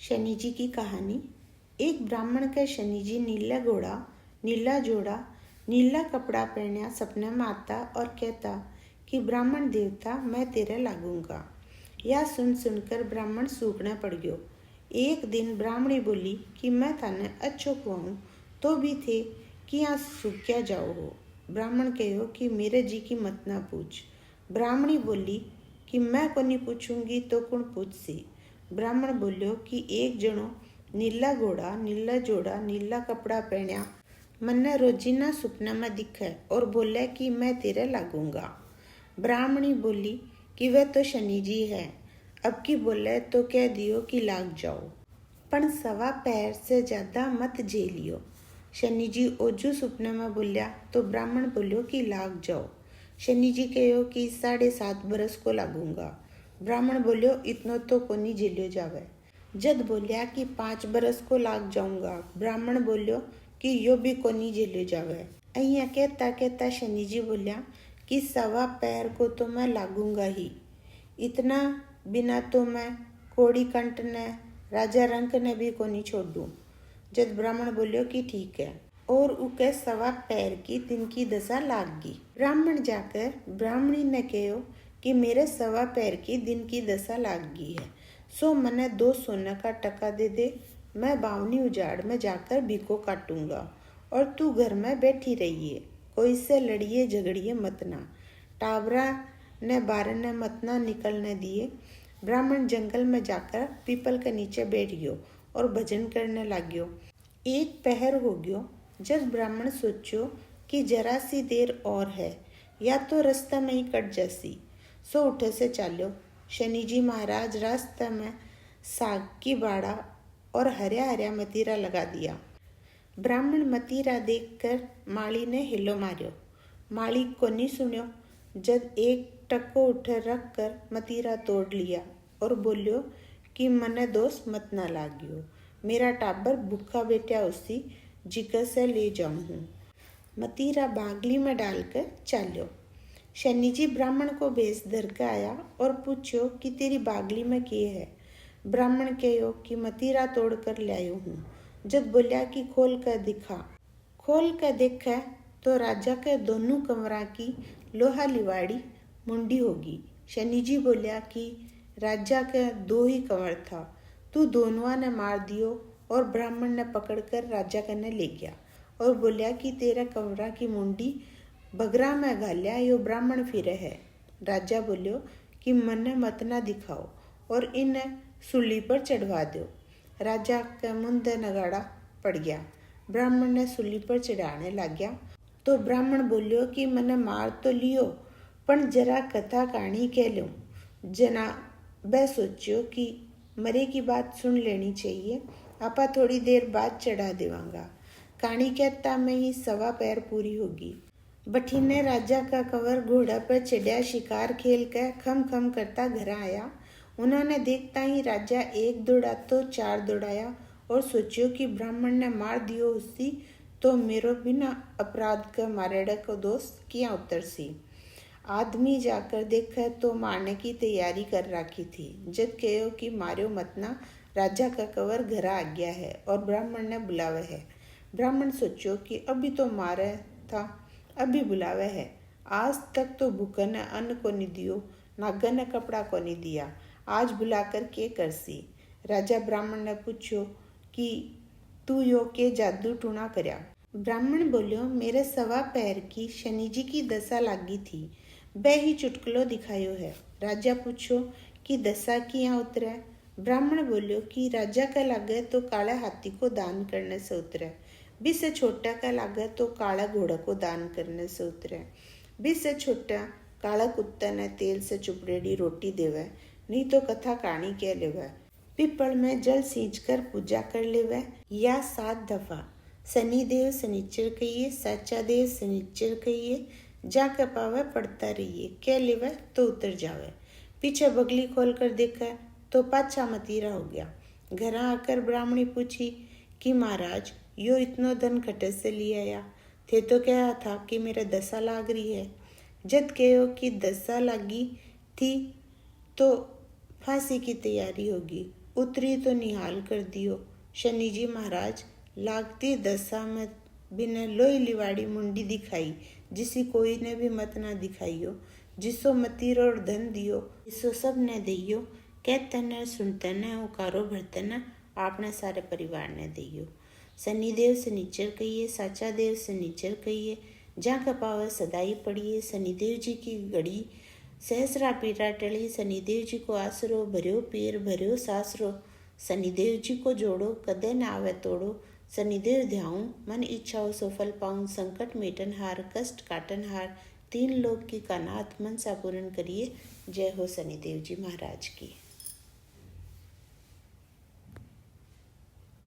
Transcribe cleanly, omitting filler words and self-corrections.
शनि जी की कहानी। एक ब्राह्मण का शनि जी नीला घोड़ा, नीला जोड़ा, नीला कपड़ा पहना सपने में आता और कहता कि ब्राह्मण देवता मैं तेरे लागूंगा। यह सुन सुनकर ब्राह्मण सूखने पड़ गयो। एक दिन ब्राह्मणी बोली कि मैं थाने अच्छो खुआऊं तो भी थे कि यहाँ सूख्या जाओ हो। ब्राह्मण कहो कि मेरे जी की मत ना पूछ। ब्राह्मणी बोली कि मैं कोनी पूछूंगी तो कौन पूछ सी। ब्राह्मण बोलियो कि एक जनो नीला घोड़ा, नीला जोड़ा, नीला कपड़ा पहना मन्ने रोजीना सुपने में दिखे और बोले कि मैं तेरे लागूंगा। ब्राह्मणी बोली कि वह तो शनि जी है, अब की बोले तो कह दियो कि लाग जाओ, पण सवा पैर से ज्यादा मत झेलियो। शनि जी ओजू सुपने में बोलिया तो ब्राह्मण बोलियो कि लाग जाओ। शनि जी कहो कि 7.5 बरस को लागूंगा। ब्राह्मण बोलियो इतनो तो कोनी झेलियो जावे। जद बोलिया कि 5 बरस को लाग जाऊंगा। ब्राह्मण बोलियो कि यो भी कोनी झेलियो जावे। अहिया कहता कहता शनि जी बोलिया कि सवा पैर को तो मैं लागूंगा ही, इतना बिना तो मैं कोड़ी कंठ ने, राजा रंक ने भी कोनी छोड़ दूं। जद ब्राह्मण बोलियो कि ठीक है, और उके सवा पैर की दिन की दशा लाग गई। ब्राह्मण जाकर ब्राह्मणी ने कहो कि मेरे सवा पैर की दिन की दशा लाग गई है, सो मने 2 सोने का टका दे, मैं बावनी उजाड़ में जाकर भीको काटूंगा और तू घर में बैठी रहिए, कोई से लड़िए झगड़िए मत ना, टाबरा ने बारह ने मत ना निकलने दिए। ब्राह्मण जंगल में जाकर पीपल के नीचे बैठ गयो और भजन करने लाग्यो। एक पहर हो गयो। जब ब्राह्मण सोचो कि जरा सी देर और है, या तो रास्ता में ही कट जैसी, सो उठे से चालो। शनि जी महाराज रास्ते में साग की बाड़ा और हरिया हरिया मतीरा लगा दिया। ब्राह्मण मतीरा देखकर माली ने हिलो मारियो। माली को नहीं सुनियो। जब एक टक्को उठे रख कर मतीरा तोड़ लिया और बोलियो कि मने दोष मत ना लागियो, मेरा टाबर भूखा बेटा उसी जिगर से ले जाऊं हूँ। मतीरा बागली में डालकर चालो। शनि जी ब्राह्मण को भेष धर के आया और पूछो कि तेरी बागली में क्या है। ब्राह्मण कहो कि मतीरा तोड़ कर लायो हूँ। जब बोलिया कि खोल कर दिखा। खोल कर देखा तो राजा के दोनों कमरा की लोहा लिवाड़ी मुंडी होगी। शनि जी बोलिया कि राजा के 2 ही कंवर था, तू दोनों ने मार दियो। और ब्राह्मण ने पकड़कर राजा कने ले गया और बोलिया कि तेरा कंवरा की मुंडी बगरा में घालिया यो ब्राह्मण फिरे है। राजा बोलियो कि मन्ने मत ना दिखाओ और इन्हें सूली पर चढ़वा दो। राजा के मुंदे नगाड़ा पड़ गया। ब्राह्मण ने सूली पर चढ़ाने लग गया तो ब्राह्मण बोलियो कि मने मार तो लियो, पण जरा कथा कहानी कह लो। जना वह सोचियो कि मरे की बात सुन लेनी चाहिए, आपा थोड़ी देर बाद चढ़ा देवांगा। कहानी कहता में ही सवा पैर पूरी होगी। बठीने राजा का कंवर घोड़ा पर चढ़िया शिकार खेल कर खम खम करता घर आया। उन्होंने देखता ही राजा 1 दौड़ा तो 4 दौड़ाया और सोचियो कि ब्राह्मण ने मार दियो उसी तो मेरो बिना अपराध का मारेड़ा को दोष किया उतर सी। आदमी जाकर देखा तो मारने की तैयारी कर रखी थी। जब कहो कि मारो मत ना, राजा का कंवर घर आ गया है और ब्राह्मण ने बुलावे है। ब्राह्मण सोचो कि अभी तो मारे था, अभी बुलावे है। आज तक तो भूखे ने अन्न को नहीं दियो, नागर ने कपड़ा को नहीं दिया, आज बुलाकर के करसी। राजा ब्राह्मण ने पूछो कि तू यो के जादू टूना करया। ब्राह्मण बोलियो मेरे सवा पैर की शनि जी की दशा लागी थी, वह ही चुटकुलो दिखायो है। राजा पूछो कि दशा की यहाँ उतरे। ब्राह्मण बोलियो कि राजा का लागे तो काला हाथी को दान करने से उतरे, भी से छोटा का लागे तो काला घोड़ा को दान करने से उतरे, भी से छोटा काला कुत्ता ने तेल से चुपड़ेड़ी रोटी देवे, नहीं तो कथा कहानी कह लेवे, पीपल में जल सींच कर पूजा कर लेवे, या 7 दफा शनि देव शनिचर कहिए, साचा देव शनिचर कहिए, जाकर पावे पड़ता रहिए, कह लेवे तो उतर जावे। पीछे बगली खोल कर देखा तो पाछा मतीरा हो गया। घर आकर ब्राह्मणी पूछी कि महाराज यो इतनो धन खटे से ले आया, थे तो कहा था कि मेरे दशा लाग रही है। जद कहो कि दशा लागी थी तो फांसी की तैयारी होगी, उतरी तो निहाल कर दियो। शनि जी महाराज लागती दशा में बिना लोई लिवाड़ी मुंडी दिखाई, जिसी कोई ने भी मत ना दिखाइयो। जिसो मतीर और धन दियो, जिसो सब ने दियो। कहते न सुनते न उकारो भरते न, आपने सारे परिवार ने दियो। शनिदेव शनिचर कहिए, साचा देव शनिचर कहिए। जहाँ कपावे सदाई पड़िए, शनिदेव जी की घड़ी सहसरा पीरा टली। शनिदेव जी को आसरो, भर्यो पीर भर्यो सासरो। शनिदेव जी को जोड़ो, कदे न आवे तोड़ो। शनिदेव ध्याऊं, मन इच्छाओ सफल पाऊं। संकट मेटन हार, कष्ट काटन हार, तीन लोक की का नाथ मनसा पूर्ण करिए। जय हो शनिदेव जी महाराज की।